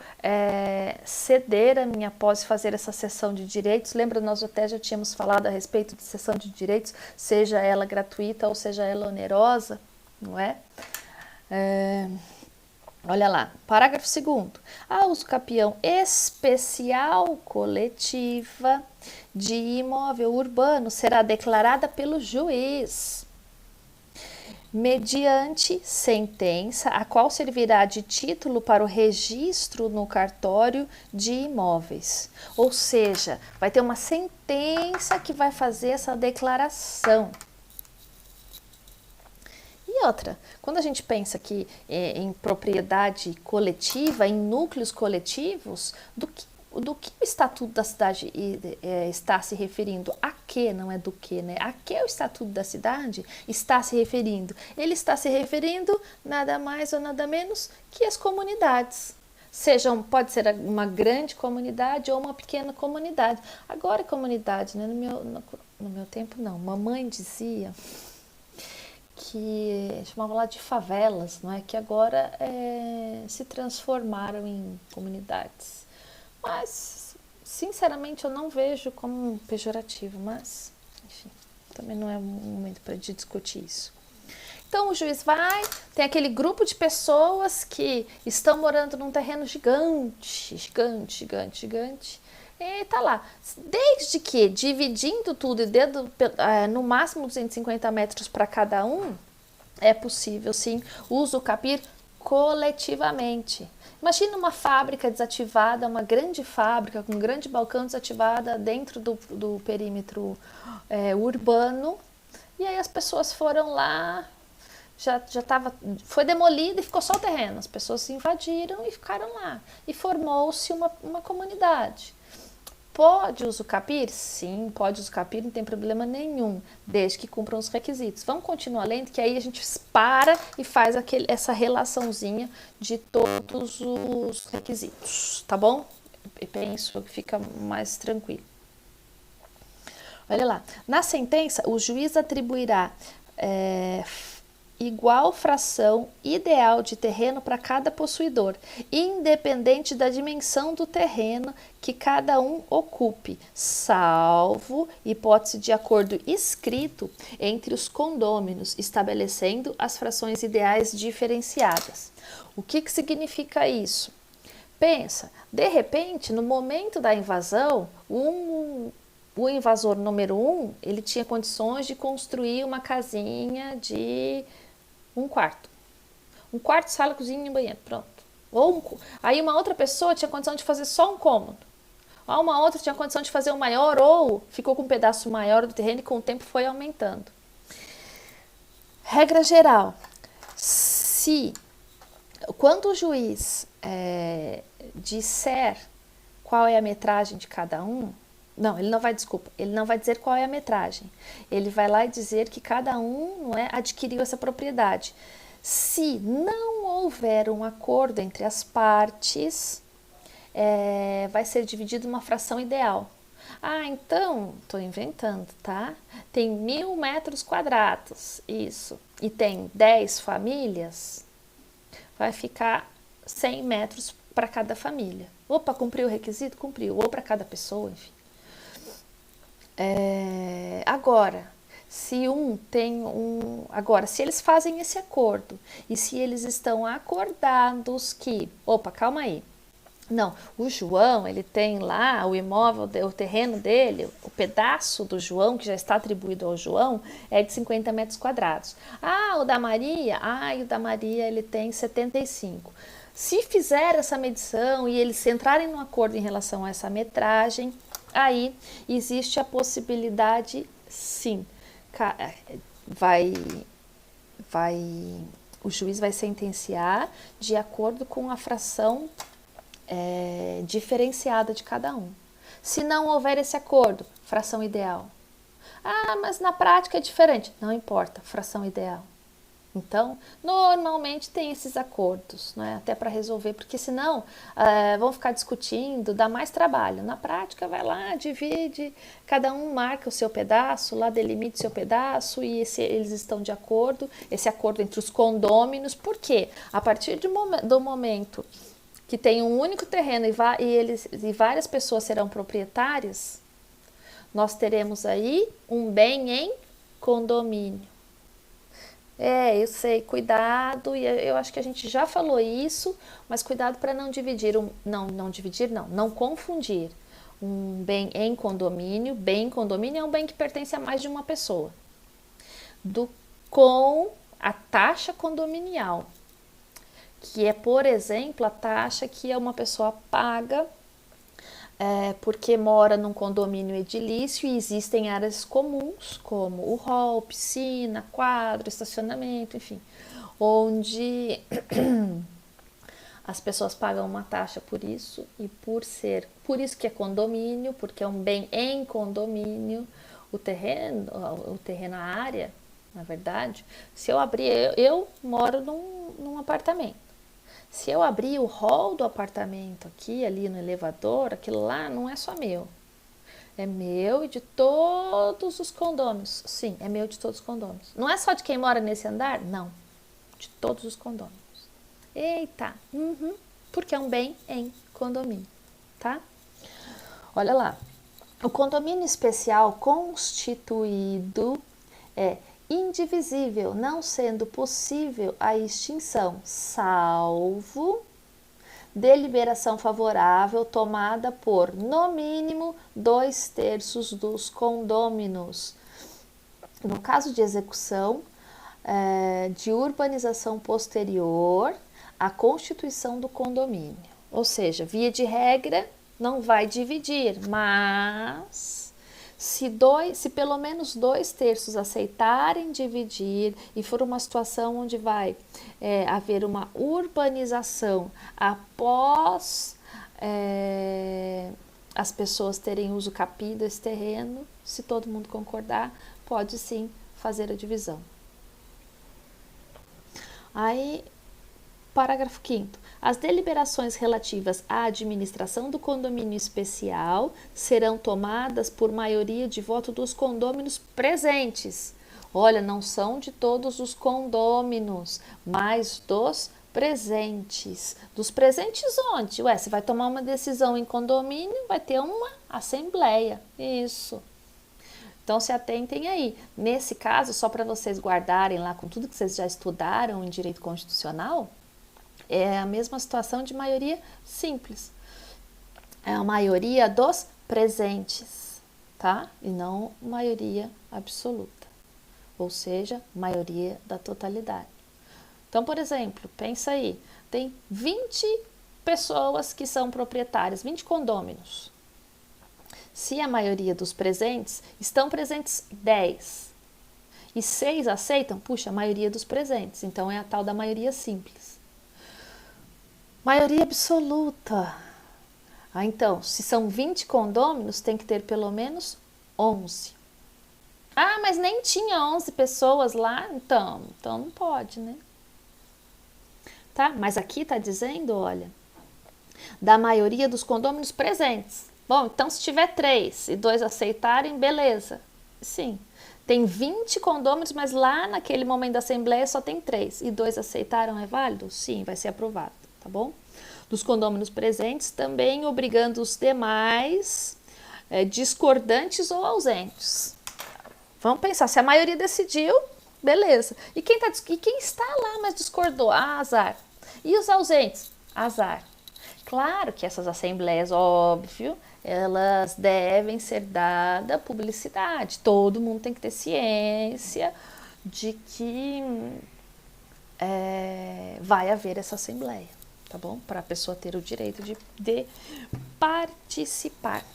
ceder a minha posse, fazer essa cessão de direitos. Lembra, nós até já tínhamos falado a respeito de cessão de direitos, seja ela gratuita ou seja ela onerosa, não é? Olha lá, parágrafo 2º. A usucapião especial coletiva de imóvel urbano será declarada pelo juiz, mediante sentença, a qual servirá de título para o registro no cartório de imóveis. Ou seja, vai ter uma sentença que vai fazer essa declaração. E outra, quando a gente pensa que em propriedade coletiva, em núcleos coletivos, do que o Estatuto da Cidade está se referindo? A que, não é do que, né? A que o Estatuto da Cidade está se referindo? Ele está se referindo nada mais ou nada menos que as comunidades. Pode ser uma grande comunidade ou uma pequena comunidade. Agora, comunidade, né? No meu tempo, não. Mamãe dizia que chamava lá de favelas, não é? Que agora se transformaram em comunidades. Mas, sinceramente, eu não vejo como pejorativo, mas, enfim, também não é um momento para discutir isso. Então, o juiz tem aquele grupo de pessoas que estão morando num terreno gigante, e tá lá. Desde que, dividindo tudo e dando no máximo 250 metros para cada um, é possível, sim, usucapir coletivamente. Imagina uma fábrica desativada, uma grande fábrica com um grande balcão desativada dentro do perímetro urbano, e aí as pessoas foram lá, foi demolida e ficou só o terreno. As pessoas se invadiram e ficaram lá. E formou-se uma comunidade. Pode usucapir? Sim, pode usucapir, não tem problema nenhum, desde que cumpram os requisitos. Vamos continuar lendo, que aí a gente para e faz essa relaçãozinha de todos os requisitos, tá bom? Eu penso que fica mais tranquilo. Olha lá, na sentença, o juiz atribuirá igual fração ideal de terreno para cada possuidor, independente da dimensão do terreno que cada um ocupe, salvo hipótese de acordo escrito entre os condôminos, estabelecendo as frações ideais diferenciadas. O que significa isso? Pensa, de repente, no momento da invasão, o invasor número 1, ele tinha condições de construir uma casinha de um quarto, sala, cozinha e banheiro, pronto. Aí uma outra pessoa tinha condição de fazer só um cômodo. Uma outra tinha condição de fazer um maior, ou ficou com um pedaço maior do terreno e com o tempo foi aumentando. Regra geral, quando o juiz disser qual é a metragem de cada um, ele não vai dizer qual é a metragem. Ele vai lá e dizer que cada um adquiriu essa propriedade. Se não houver um acordo entre as partes, vai ser dividido uma fração ideal. Então, estou inventando, tá? Tem 1.000 metros quadrados, isso, e tem 10 famílias, vai ficar 100 metros para cada família. Opa, cumpriu o requisito? Cumpriu. Ou para cada pessoa, enfim. Agora, se eles fazem esse acordo e se eles estão acordados que, calma aí, não, o João, ele tem lá o imóvel, o terreno dele, o pedaço do João, que já está atribuído ao João, é de 50 metros quadrados. O da Maria, ele tem 75. Se fizer essa medição e eles entrarem num acordo em relação a essa metragem, aí existe a possibilidade, sim, o juiz vai sentenciar de acordo com a fração diferenciada de cada um. Se não houver esse acordo, fração ideal. Mas na prática é diferente. Não importa, fração ideal. Então, normalmente tem esses acordos, né, até para resolver, porque senão vão ficar discutindo, dá mais trabalho. Na prática, vai lá, divide, cada um marca o seu pedaço, lá delimita o seu pedaço e eles estão de acordo, esse acordo entre os condôminos, porque a partir do momento que tem um único terreno e várias pessoas serão proprietárias, nós teremos aí um bem em condomínio. Eu sei, cuidado, e eu acho que a gente já falou isso, mas cuidado para não dividir, não confundir um bem em condomínio. Bem em condomínio é um bem que pertence a mais de uma pessoa, do com a taxa condominial, que é, por exemplo, a taxa que uma pessoa paga porque mora num condomínio edilício e existem áreas comuns, como o hall, piscina, quadro, estacionamento, enfim, onde as pessoas pagam uma taxa por isso, e por isso que é condomínio, porque é um bem em condomínio, o terreno, a área, na verdade, se eu abrir, eu moro num apartamento. Se eu abrir o hall do apartamento aqui, ali no elevador, aquilo lá não é só meu. É meu e de todos os condôminos. Sim, é meu de todos os condôminos. Não é só de quem mora nesse andar? Não. De todos os condôminos. Eita, porque é um bem em condomínio, tá? Olha lá. O condomínio especial constituído é indivisível, não sendo possível a extinção, salvo deliberação favorável tomada por, no mínimo, 2/3 dos condôminos. No caso de execução de urbanização posterior à constituição do condomínio. Ou seja, via de regra, não vai dividir, mas se pelo menos 2/3 aceitarem dividir e for uma situação onde vai haver uma urbanização após as pessoas terem uso capido desse terreno, se todo mundo concordar, pode sim fazer a divisão. Aí, parágrafo 5º. As deliberações relativas à administração do condomínio especial serão tomadas por maioria de voto dos condôminos presentes. Olha, não são de todos os condôminos, mas dos presentes. Dos presentes onde? Você vai tomar uma decisão em condomínio, vai ter uma assembleia. Isso. Então, se atentem aí. Nesse caso, só para vocês guardarem lá com tudo que vocês já estudaram em direito constitucional, é a mesma situação de maioria simples. É a maioria dos presentes, tá? E não maioria absoluta. Ou seja, maioria da totalidade. Então, por exemplo, pensa aí, tem 20 pessoas que são proprietárias, 20 condôminos. Se a maioria dos presentes, estão presentes 10 e 6 aceitam, puxa, a maioria dos presentes, então é a tal da maioria simples. Maioria absoluta. Então, se são 20 condôminos, tem que ter pelo menos 11. Ah, mas nem tinha 11 pessoas lá, então não pode, né? Tá? Mas aqui está dizendo, olha, da maioria dos condôminos presentes. Bom, então se tiver 3 e 2 aceitarem, beleza. Sim, tem 20 condôminos, mas lá naquele momento da assembleia só tem 3 e 2 aceitaram, é válido? Sim, vai ser aprovado, tá bom? Dos condôminos presentes, também obrigando os demais discordantes ou ausentes. Vamos pensar, se a maioria decidiu, beleza. E quem está lá, mas discordou? Ah, azar. E os ausentes? Azar. Claro que essas assembleias, óbvio, elas devem ser dada publicidade. Todo mundo tem que ter ciência de que vai haver essa assembleia, tá bom? Para a pessoa ter o direito de participar.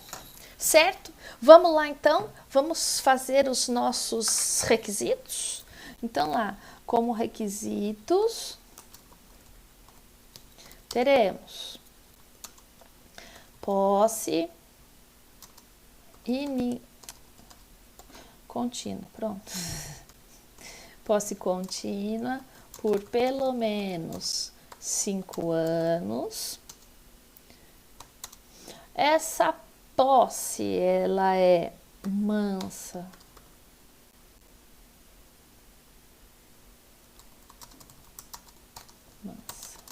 Certo? Vamos lá então, vamos fazer os nossos requisitos. Então lá, como requisitos, teremos posse contínua, pronto. Posse contínua por pelo menos 5 anos. Essa posse, ela é mansa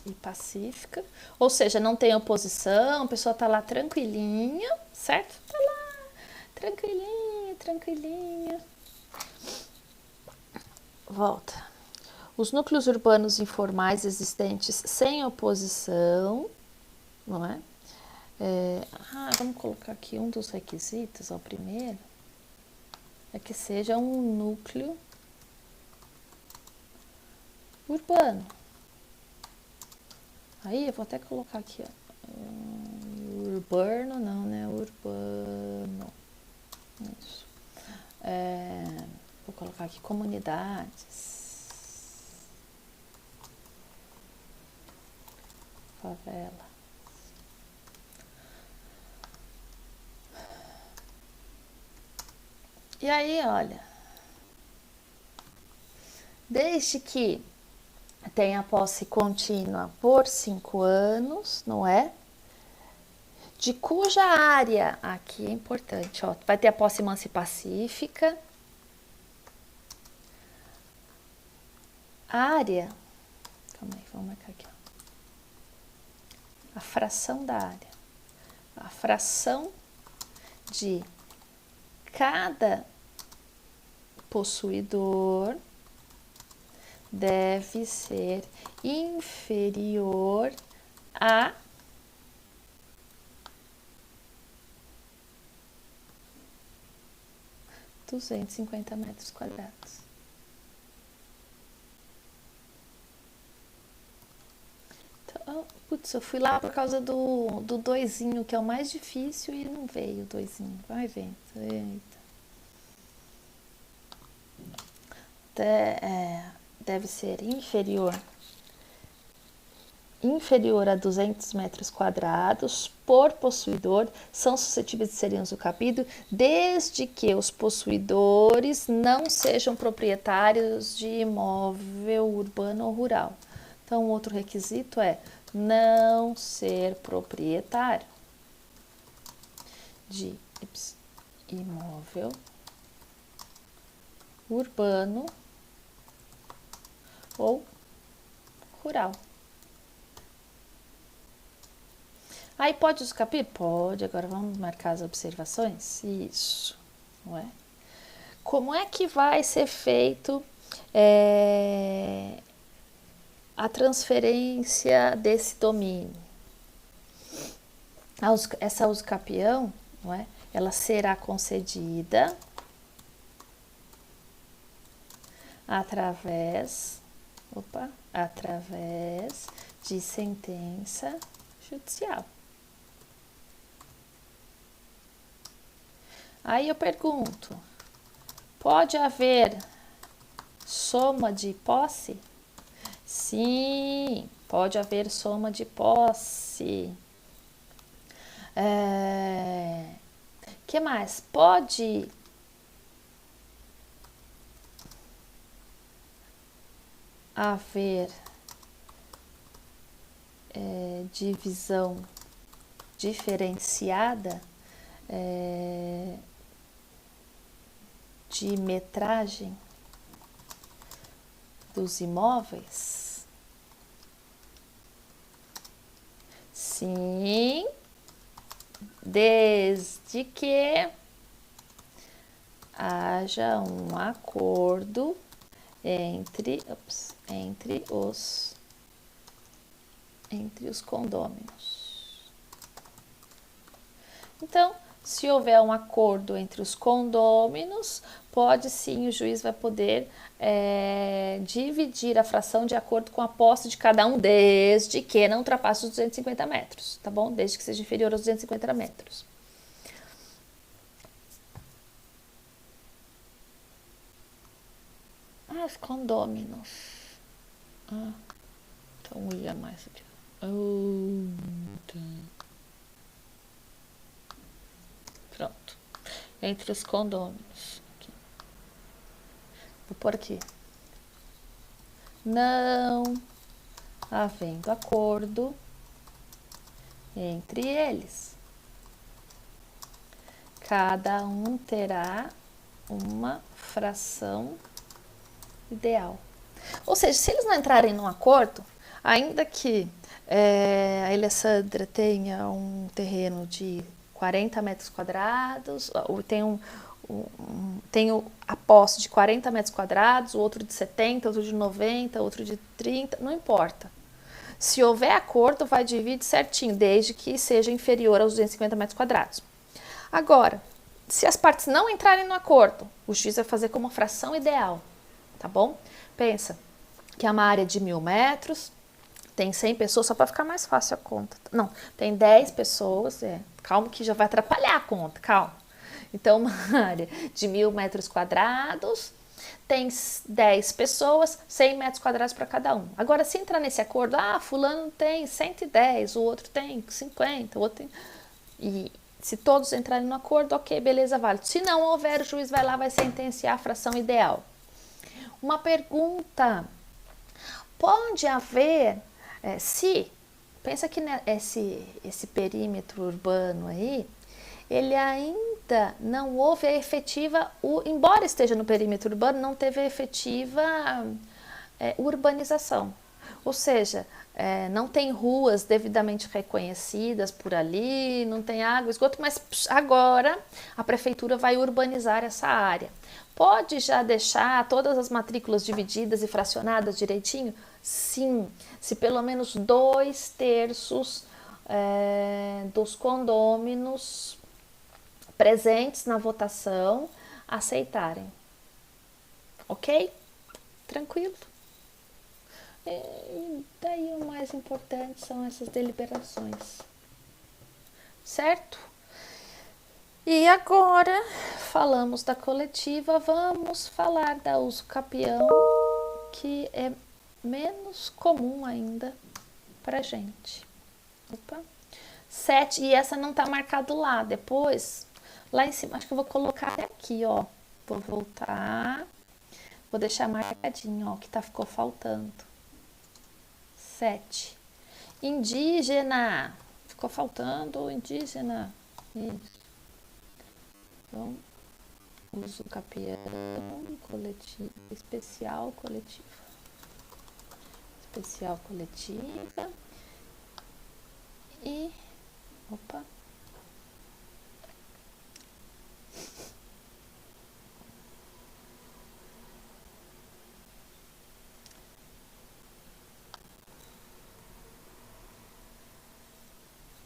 e pacífica, ou seja, não tem oposição, a pessoa tá lá tranquilinha, certo? Tá lá, tranquilinha. Volta. os núcleos urbanos informais existentes sem oposição, não é? Vamos colocar aqui um dos requisitos, ó, primeiro, é que seja um núcleo urbano. Aí eu vou até colocar aqui, ó, urbano, não, né? Urbano. Isso. Vou colocar aqui comunidades, favela. E aí, olha, desde que tenha posse contínua por 5 anos, não é? De cuja área, aqui é importante, ó, vai ter a posse mansa e pacífica. A área, calma aí, vamos marcar aqui, ó. A fração da área. A fração de cada possuidor deve ser inferior a 250 metros quadrados. Então, putz, eu fui lá por causa do doisinho, que é o mais difícil, e não veio o doisinho. Vai vendo. Eita. Deve ser inferior a 200 metros quadrados por possuidor, são suscetíveis de serem usucapido, desde que os possuidores não sejam proprietários de imóvel urbano ou rural. Então, outro requisito é não ser proprietário de imóvel urbano ou rural. Aí pode usucapido? Pode. Agora vamos marcar as observações? Isso, não é? Como é que vai ser feito a transferência desse domínio? Essa usucapião, não é? Ela será concedida através de sentença judicial. Aí eu pergunto, pode haver soma de posse? Sim, pode haver soma de posse. Que mais? Pode haver divisão diferenciada de metragem dos imóveis? Sim, desde que haja um acordo entre os condôminos. Então, se houver um acordo entre os condôminos, pode sim, o juiz vai poder dividir a fração de acordo com a posse de cada um, desde que não ultrapasse os 250 metros, tá bom? Desde que seja inferior aos 250 metros. Os condôminos. Então ia mais aqui. Pronto. Entre os condôminos. Aqui. Vou pôr aqui. Não havendo acordo entre eles, cada um terá uma fração ideal. Ou seja, se eles não entrarem num acordo, ainda que a Alessandra tenha um terreno de 40 metros quadrados, tem tenho a posse de 40 metros quadrados, o outro de 70, outro de 90, outro de 30, não importa. Se houver acordo, vai dividir certinho, desde que seja inferior aos 250 metros quadrados. Agora, se as partes não entrarem no acordo, o juiz vai fazer como fração ideal, tá bom? Pensa que é uma área de 1.000 metros, tem 100 pessoas, só para ficar mais fácil a conta. Não, tem 10 pessoas, calma que já vai atrapalhar a conta, calma. Então, uma área de 1.000 metros quadrados, tem 10 pessoas, 100 metros quadrados para cada um. Agora, se entrar nesse acordo, fulano tem 110, o outro tem 50, o outro tem... E se todos entrarem no acordo, ok, beleza, válido. Se não houver, o juiz vai lá, vai sentenciar a fração ideal. Uma pergunta, pode haver, pensa que esse perímetro urbano aí, ele ainda não houve a efetiva, embora esteja no perímetro urbano, não teve a efetiva urbanização. Ou seja, não tem ruas devidamente reconhecidas por ali, não tem água, esgoto, mas agora a prefeitura vai urbanizar essa área. Pode já deixar todas as matrículas divididas e fracionadas direitinho? Sim, se pelo menos 2/3 dos condôminos presentes na votação aceitarem. Ok? Tranquilo? E daí o mais importante são essas deliberações. Certo? E agora falamos da coletiva, vamos falar da uso capião, que é menos comum ainda pra gente. 7, e essa não tá marcado lá, depois, lá em cima, acho que eu vou colocar aqui, ó, vou voltar, vou deixar marcadinho, ó, que ficou faltando. 7, indígena, ficou faltando indígena, isso. Então, uso capião, coletivo, especial coletiva, e,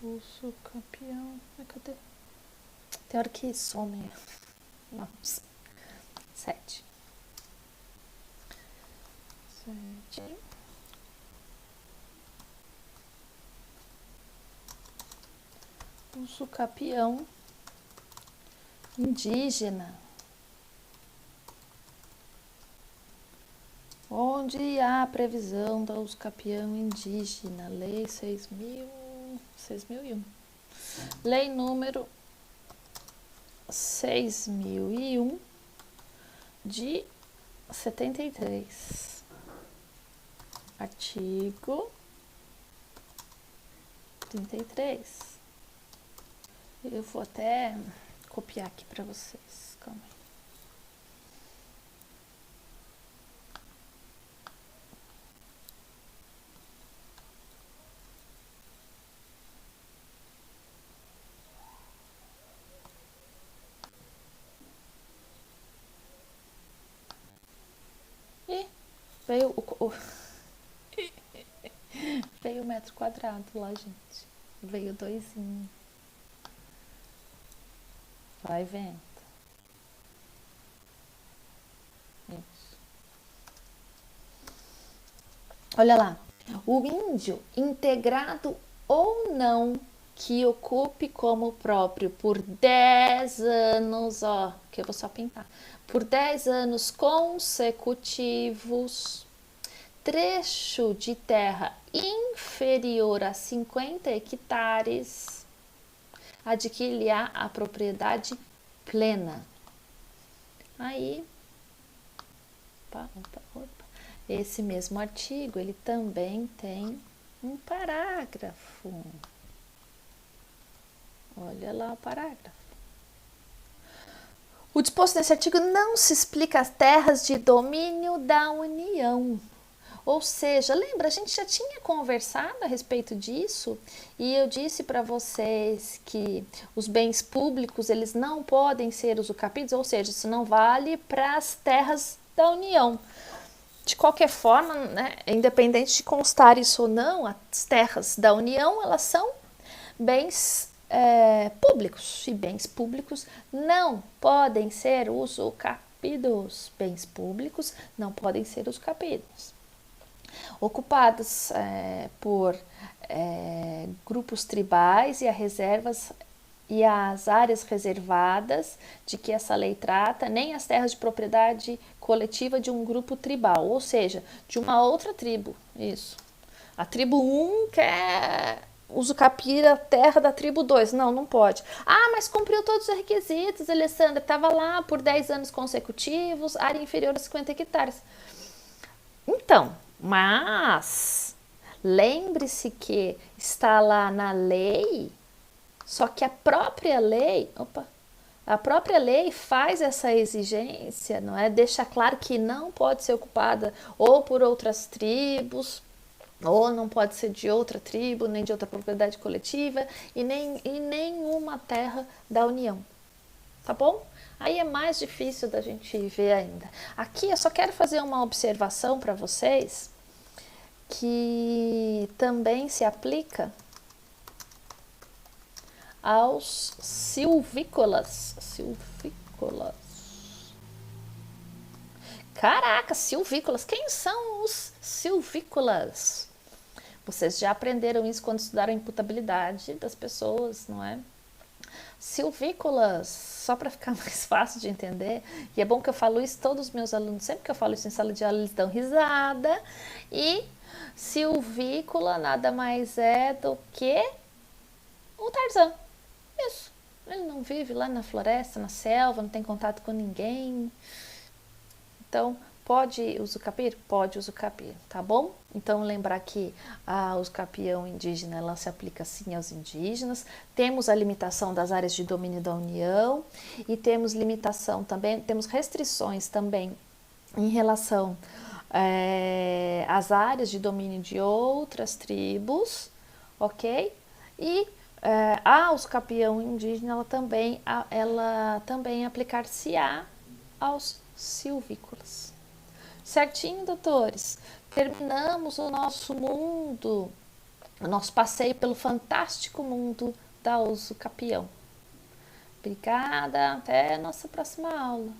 uso capião, cadê? Tem hora que some. Vamos. 7. Uso capião indígena. Onde há a previsão da uso capião indígena? Lei 6.001. Lei número 6.001 de 73. Artigo 33. Eu vou até copiar aqui para vocês. Calma aí. E veio veio o metro quadrado lá, gente. Veio 2. Vai vendo. Isso. Olha lá. O índio integrado ou não que ocupe como próprio por 10 anos, que eu vou só pintar, por 10 anos consecutivos, trecho de terra inferior a 50 hectares, adquirirá a propriedade plena. Aí, esse mesmo artigo, ele também tem um parágrafo. Olha lá o parágrafo. O disposto nesse artigo não se explica as terras de domínio da União. Ou seja, lembra, a gente já tinha conversado a respeito disso e eu disse para vocês que os bens públicos eles não podem ser usucapidos, ou seja, isso não vale para as terras da União. De qualquer forma, né, independente de constar isso ou não, as terras da União elas são bens públicos e bens públicos não podem ser usucapidos. Bens públicos não podem ser usucapidos. Ocupadas por grupos tribais e as áreas reservadas de que essa lei trata, nem as terras de propriedade coletiva de um grupo tribal, ou seja, de uma outra tribo. Isso. A tribo 1 quer usucapir a terra da tribo 2. Não, não pode. Ah, mas cumpriu todos os requisitos, Alessandra. Estava lá por 10 anos consecutivos, área inferior a 50 hectares. Então, mas lembre-se que está lá na lei, só que a própria lei faz essa exigência, não é? Deixa claro que não pode ser ocupada ou por outras tribos, ou não pode ser de outra tribo, nem de outra propriedade coletiva, e nenhuma terra da União. Tá bom? Aí é mais difícil da gente ver ainda. Aqui eu só quero fazer uma observação para vocês que também se aplica aos silvícolas. Caraca, silvícolas. Quem são os silvícolas? Vocês já aprenderam isso quando estudaram a imputabilidade das pessoas, não é? Silvícolas, só para ficar mais fácil de entender, e é bom que eu falo isso, todos os meus alunos, sempre que eu falo isso em sala de aula, eles dão risada, e silvícola nada mais é do que o Tarzan. Isso. Ele não vive lá na floresta, na selva, não tem contato com ninguém. Então, pode usucapir? Pode usucapir, tá bom? Então, lembrar que a usucapião indígena, ela se aplica sim aos indígenas. Temos a limitação das áreas de domínio da União e temos limitação também, temos restrições também em relação às áreas de domínio de outras tribos, ok? E a usucapião indígena, ela também aplicar-se-á aos silvícolas. Certinho, doutores? Terminamos o nosso mundo, o nosso passeio pelo fantástico mundo da usucapião. Obrigada, até a nossa próxima aula.